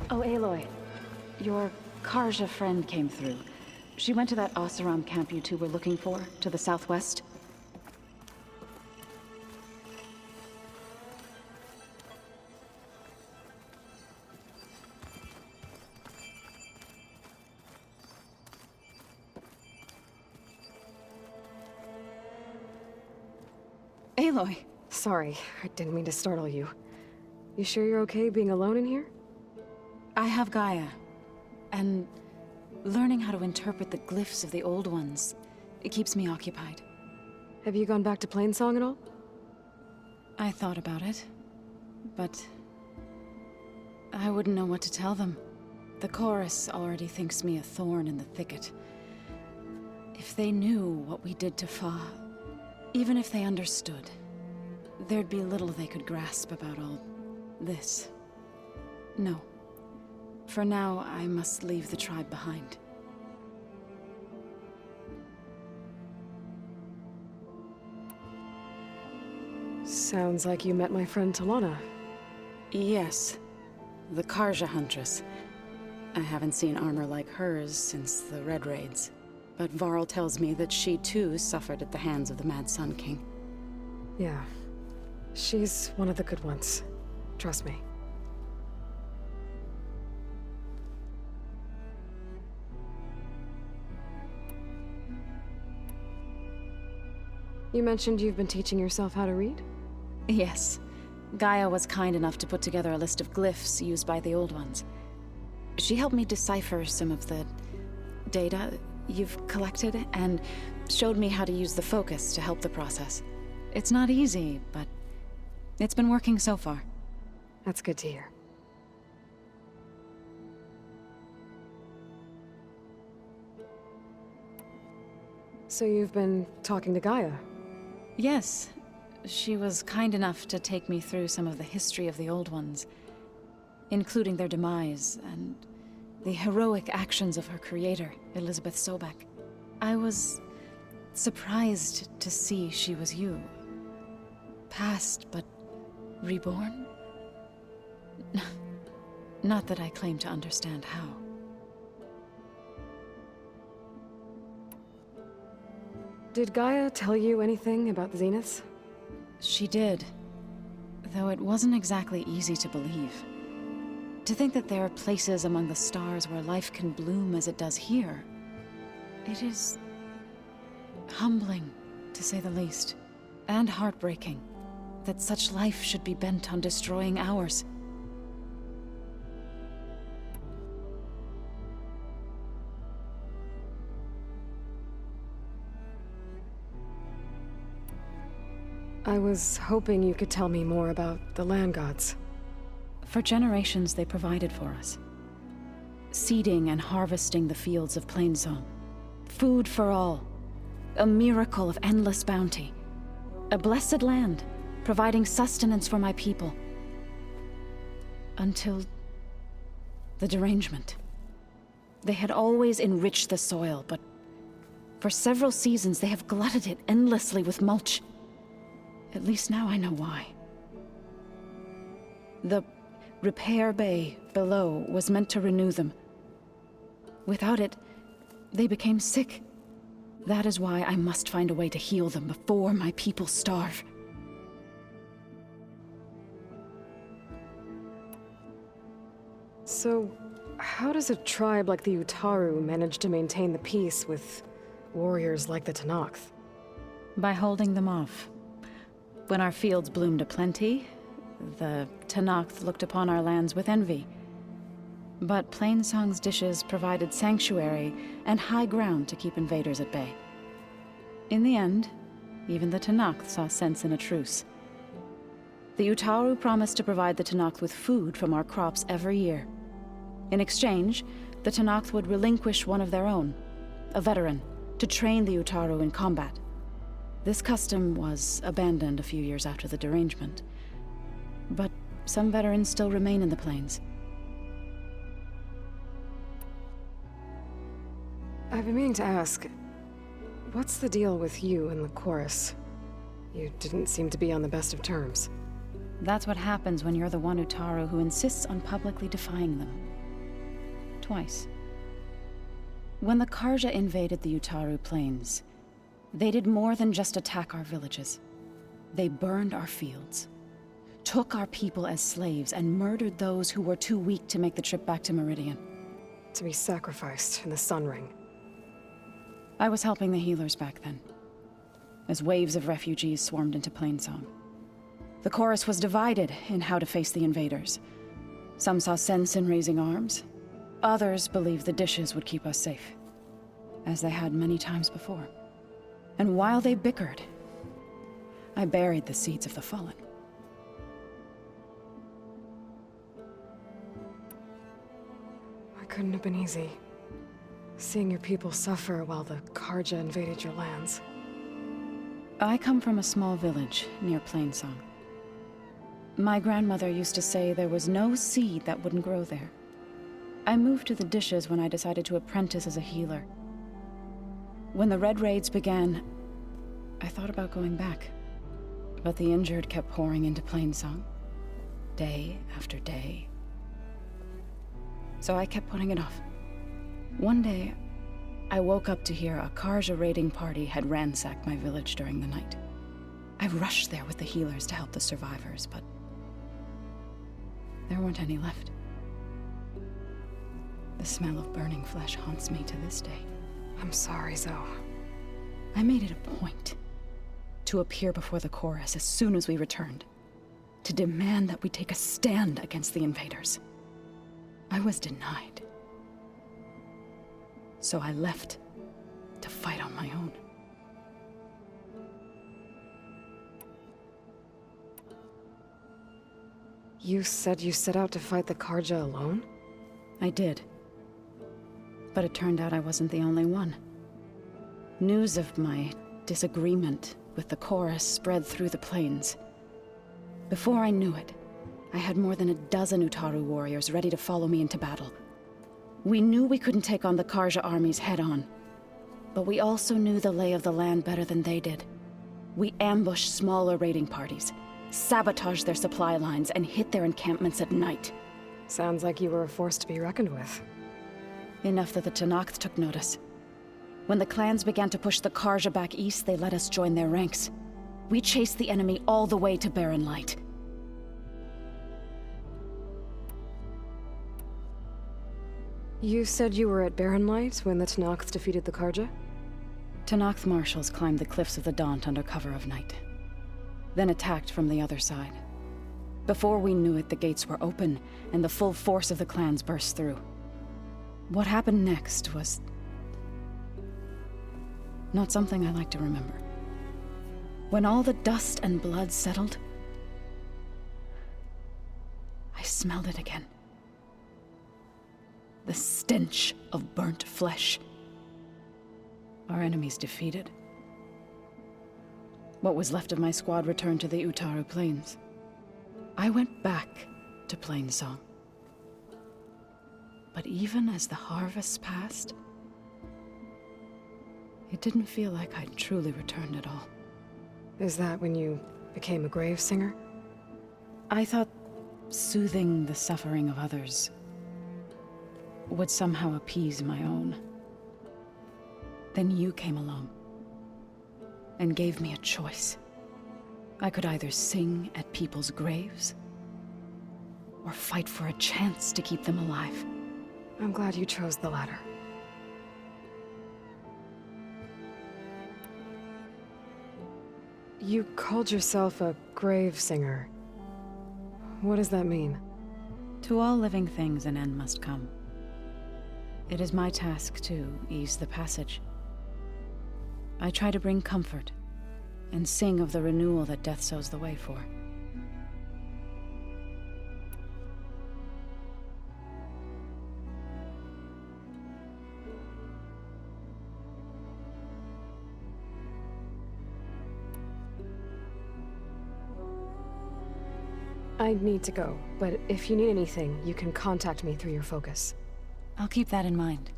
Oh, Aloy. Your Karja friend came through. She went to that Oseram camp you two were looking for, to the southwest. Aloy! Sorry, I didn't mean to startle you. You sure you're okay being alone in here? I have Gaia, and learning how to interpret the glyphs of the old ones, it keeps me occupied. Have you gone back to Plainsong at all? I thought about it, but I wouldn't know what to tell them. The chorus already thinks me a thorn in the thicket. If they knew what we did to Fa, even if they understood, there'd be little they could grasp about all this. No. For now, I must leave the tribe behind. Sounds like you met my friend Talana. Yes. The Karja Huntress. I haven't seen armor like hers since the Red Raids. But Varl tells me that she too suffered at the hands of the Mad Sun King. Yeah. She's one of the good ones. Trust me. You mentioned you've been teaching yourself how to read? Yes. Gaia was kind enough to put together a list of glyphs used by the Old Ones. She helped me decipher some of the data you've collected, and showed me how to use the focus to help the process. It's not easy, but it's been working so far. That's good to hear. So you've been talking to Gaia? Yes. She was kind enough to take me through some of the history of the Old Ones, including their demise and the heroic actions of her creator, Elizabeth Sobek. I was surprised to see she was you. Past, but reborn? Not that I claim to understand how. Did Gaia tell you anything about the Zeniths? She did, though it wasn't exactly easy to believe. To think that there are places among the stars where life can bloom as it does here, it is humbling, to say the least, and heartbreaking that such life should be bent on destroying ours. I was hoping you could tell me more about the land gods. For generations, they provided for us. Seeding and harvesting the fields of Plainsong. Food for all. A miracle of endless bounty. A blessed land, providing sustenance for my people. Until the derangement. They had always enriched the soil, but for several seasons they have glutted it endlessly with mulch. At least now I know why. The repair bay below was meant to renew them. Without it, they became sick. That is why I must find a way to heal them before my people starve. So, how does a tribe like the Utaru manage to maintain the peace with warriors like the Tenakth? By holding them off. When our fields bloomed aplenty, the Tenakth looked upon our lands with envy. But Plainsong's dishes provided sanctuary and high ground to keep invaders at bay. In the end, even the Tenakth saw sense in a truce. The Utaru promised to provide the Tenakth with food from our crops every year. In exchange, the Tenakth would relinquish one of their own, a veteran, to train the Utaru in combat. This custom was abandoned a few years after the derangement. But some veterans still remain in the plains. I've been meaning to ask, what's the deal with you and the chorus? You didn't seem to be on the best of terms. That's what happens when you're the one Utaru who insists on publicly defying them. twice. When the Karja invaded the Utaru Plains, they did more than just attack our villages. They burned our fields, took our people as slaves, and murdered those who were too weak to make the trip back to Meridian. To be sacrificed in the Sun Ring. I was helping the healers back then, as waves of refugees swarmed into Plainsong. The chorus was divided in how to face the invaders. Some saw sense in raising arms. Others believed the dishes would keep us safe, as they had many times before. And while they bickered, I buried the seeds of the fallen. It couldn't have been easy. Seeing your people suffer while the Karja invaded your lands. I come from a small village near Plainsong. My grandmother used to say there was no seed that wouldn't grow there. I moved to the dishes when I decided to apprentice as a healer. When the Red Raids began, I thought about going back. But the injured kept pouring into Plainsong, day after day. So I kept putting it off. One day, I woke up to hear a Karja raiding party had ransacked my village during the night. I rushed there with the healers to help the survivors, but there weren't any left. The smell of burning flesh haunts me to this day. I'm sorry, Zoe. I made it a point to appear before the chorus as soon as we returned, to demand that we take a stand against the invaders. I was denied. So I left to fight on my own. You said you set out to fight the Karja alone? I did. But it turned out I wasn't the only one. News of my disagreement with the chorus spread through the plains. Before I knew it, I had more than a dozen Utaru warriors ready to follow me into battle. We knew we couldn't take on the Karja armies head-on, but we also knew the lay of the land better than they did. We ambushed smaller raiding parties, sabotaged their supply lines, and hit their encampments at night. Sounds like you were a force to be reckoned with. Enough that the Tenakth took notice. When the clans began to push the Karja back east, they let us join their ranks. We chased the enemy all the way to Barren Light. You said you were at Barren Light when the Tenakth defeated the Karja? Tenakth marshals climbed the cliffs of the Daunt under cover of night, then attacked from the other side. Before we knew it, the gates were open, and the full force of the clans burst through. What happened next was not something I like to remember. When all the dust and blood settled, I smelled it again. The stench of burnt flesh. Our enemies defeated. What was left of my squad returned to the Utaru Plains. I went back to Plainsong. But even as the harvest passed, it didn't feel like I'd truly returned at all. Is that when you became a grave singer? I thought soothing the suffering of others would somehow appease my own. Then you came along and gave me a choice. I could either sing at people's graves or fight for a chance to keep them alive. I'm glad you chose the latter. You called yourself a grave singer. What does that mean? To all living things an end must come. It is my task to ease the passage. I try to bring comfort and sing of the renewal that death sows the way for. I need to go, but if you need anything, you can contact me through your focus. I'll keep that in mind.